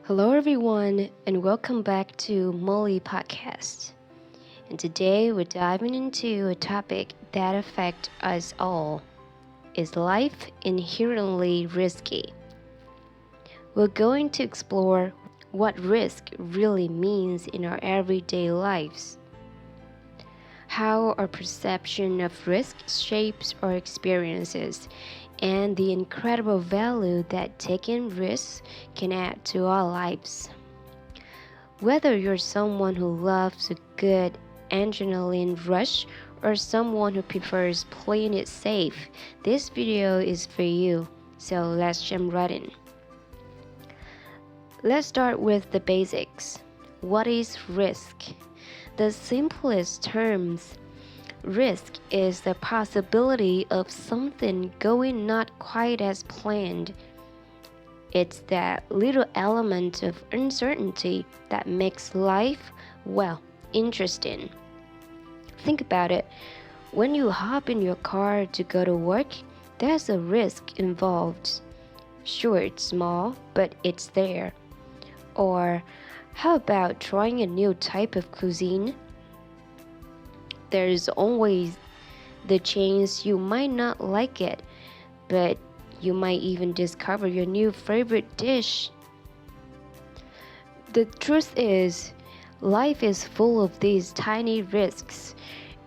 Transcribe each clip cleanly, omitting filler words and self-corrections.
Hello, everyone, and welcome back to Moly Podcast. And today we're diving into a topic that affects us all. Is life inherently risky? We're going to explore what risk really means in our everyday lives, how our perception of risk shapes our experiences, and the incredible value that taking risks can add to our lives. Whether you're someone who loves a good adrenaline rush or someone who prefers playing it safe, this video is for you. So let's jump right in. Let's start with the basics. What is risk? The simplest terms, risk is the possibility of something going not quite as planned. It's that little element of uncertainty that makes life, interesting. Think about it. When you hop in your car to go to work, there's a risk involved. Sure, it's small, but it's there. Or how about trying a new type of cuisine? There's always the chance you might not like it, but you might even discover your new favorite dish. The truth is, life is full of these tiny risks.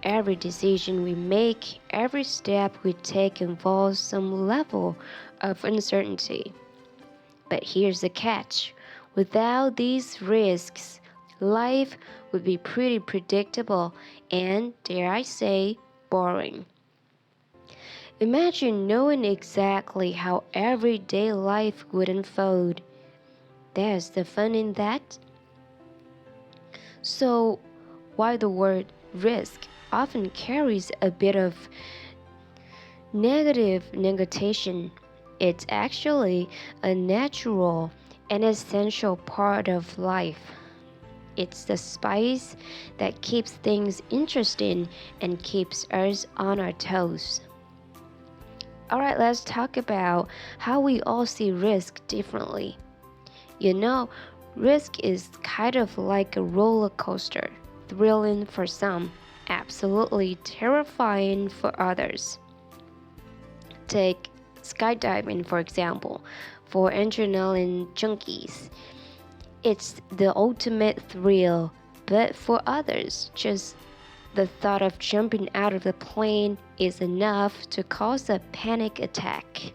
Every decision we make, every step we take involves some level of uncertainty. But here's the catch. Without these risks, life would be pretty predictable and, dare I say, boring. Imagine knowing exactly how everyday life would unfold. There's the fun in that. So, while the word risk often carries a bit of negative connotation, it's actually a natural and essential part of life. It's the spice that keeps things interesting and keeps us on our toes. Alright, let's talk about how we all see risk differently. Risk is kind of like a roller coaster, thrilling for some, absolutely terrifying for others. Take skydiving, for example, for adrenaline junkies. It's the ultimate thrill, but for others, just the thought of jumping out of the plane is enough to cause a panic attack.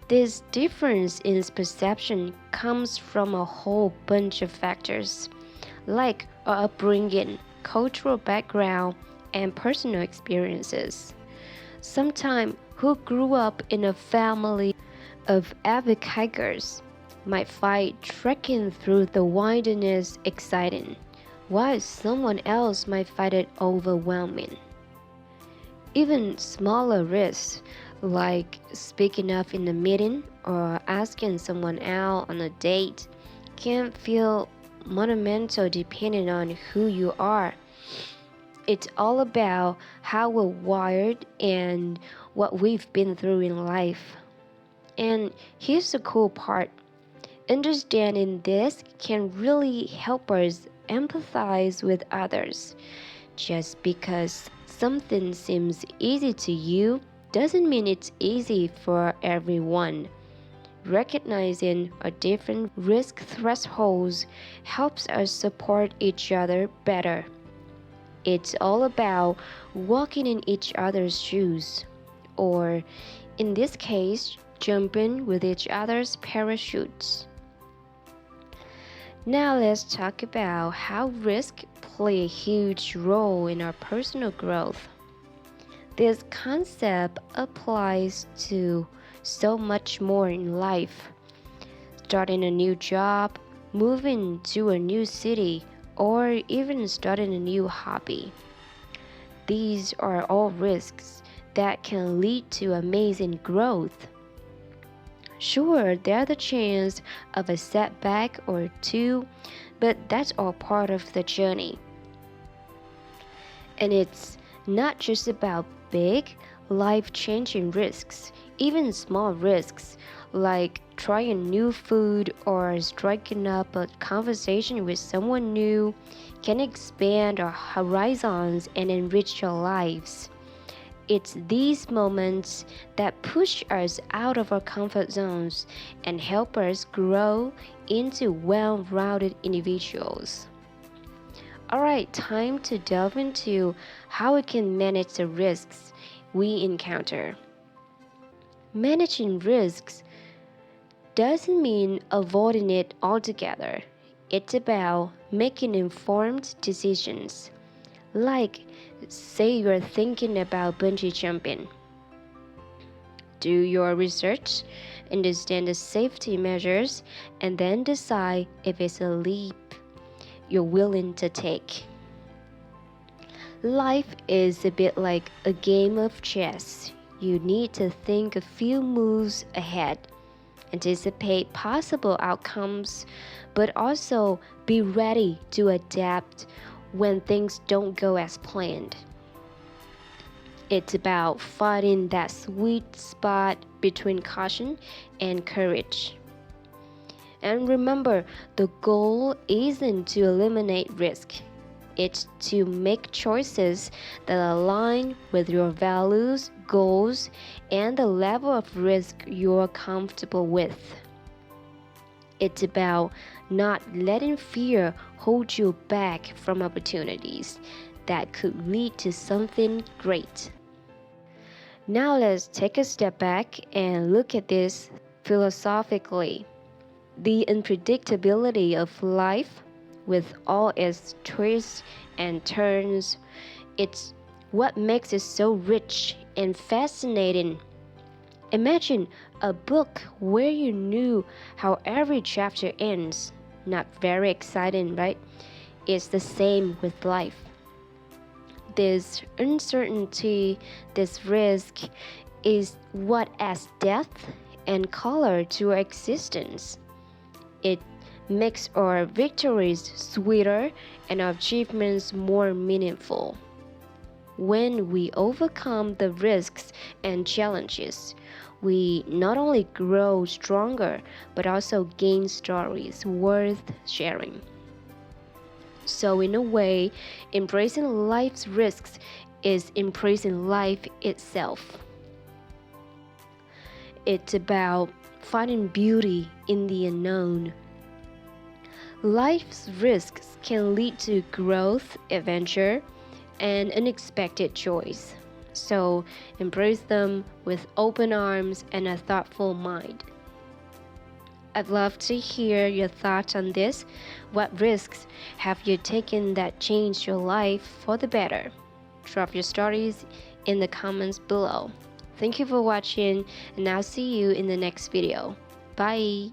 This difference in perception comes from a whole bunch of factors, like our upbringing, cultural background, and personal experiences. Sometimes who grew up in a family of avid hikers might find trekking through the wilderness exciting, while someone else might find it overwhelming. Even smaller risks, like speaking up in a meeting or asking someone out on a date, can feel monumental depending on who you are. It's all about how we're wired and what we've been through in life. And here's the cool part. Understanding this can really help us empathize with others. Just because something seems easy to you doesn't mean it's easy for everyone. Recognizing our different risk thresholds helps us support each other better. It's all about walking in each other's shoes, or in this case, jumping with each other's parachutes. Now let's talk about how risk play a huge role in our personal growth. This concept applies to so much more in life. Starting a new job, moving to a new city, or even starting a new hobby. These are all risks that can lead to amazing growth. Sure, there's the chance of a setback or two, but that's all part of the journey. And it's not just about big, life-changing risks. Even small risks, like trying new food or striking up a conversation with someone new, can expand our horizons and enrich our lives. It's these moments that push us out of our comfort zones and help us grow into well-rounded individuals. Alright, time to delve into how we can manage the risks we encounter. Managing risks doesn't mean avoiding it altogether. It's about making informed decisions. Like, say you're thinking about bungee jumping. Do your research, understand the safety measures, and then decide if it's a leap you're willing to take. Life is a bit like a game of chess. You need to think a few moves ahead, anticipate possible outcomes, but also be ready to adapt when things don't go as planned. It's about finding that sweet spot between caution and courage. And remember, the goal isn't to eliminate risk. It's to make choices that align with your values, goals, and the level of risk you're comfortable with. It's about not letting fear hold you back from opportunities that could lead to something great. Now let's take a step back and look at this philosophically. The unpredictability of life, with all its twists and turns, it's what makes it so rich and fascinating. Imagine a book where you knew how every chapter ends. Not very exciting, right? It's the same with life. This uncertainty, this risk, is what adds depth and color to our existence. It makes our victories sweeter and our achievements more meaningful. When we overcome the risks and challenges, we not only grow stronger, but also gain stories worth sharing. So in a way, embracing life's risks is embracing life itself. It's about finding beauty in the unknown. Life's risks can lead to growth, adventure, and unexpected joys. So embrace them with open arms and a thoughtful mind. I'd love to hear your thoughts on this. What risks have you taken that changed your life for the better? Drop your stories in the comments below. Thank you for watching, and I'll see you in the next video. Bye!